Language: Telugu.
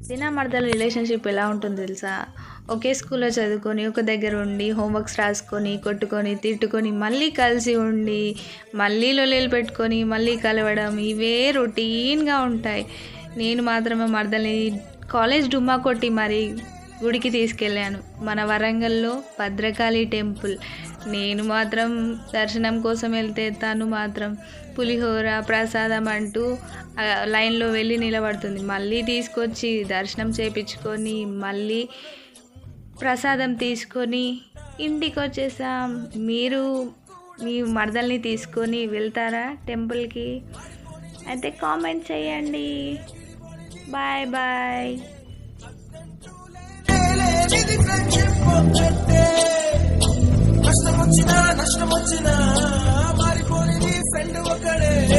తిన మరదల రిలేషన్షిప్ ఎలా ఉంటుందో తెలుసా? ఒకే స్కూల్లో చదువుకొని, ఒక దగ్గర ఉండి, హోంవర్క్స్ రాసుకొని, కొట్టుకొని, తిట్టుకొని, మళ్ళీ కలిసి ఉండి, మళ్ళీ లొల్లిలు పెట్టుకొని, మళ్ళీ కలవడం ఇవే రొటీన్‌గా ఉంటాయి. నేను మాత్రం మా మరదల్ని కాలేజ్ డుమ్మా కొట్టి మరి గుడికి తీసుకెళ్ళాను. మన వరంగల్‌లో భద్రకాళి టెంపుల్. నేను మాత్రం దర్శనం కోసం వెళ్తే తను మాత్రం పులిహోర, ప్రసాదం అంటూ లైన్‌లో వెళ్ళి నిలబడుతుంది. మళ్ళీ తీసుకొచ్చి దర్శనం చేపించుకొని, మళ్ళీ ప్రసాదం తీసుకొని ఇంటికొచ్చేసాం. మీరు మీ మరదల్ని తీసుకొని వెళ్తారా టెంపుల్‌కి? అయితే కామెంట్ చేయండి. Bye bye. కష్టం వచ్చినా నష్టం వచ్చినా మారిపోయి ఫ్రెండ్ ఒకడే.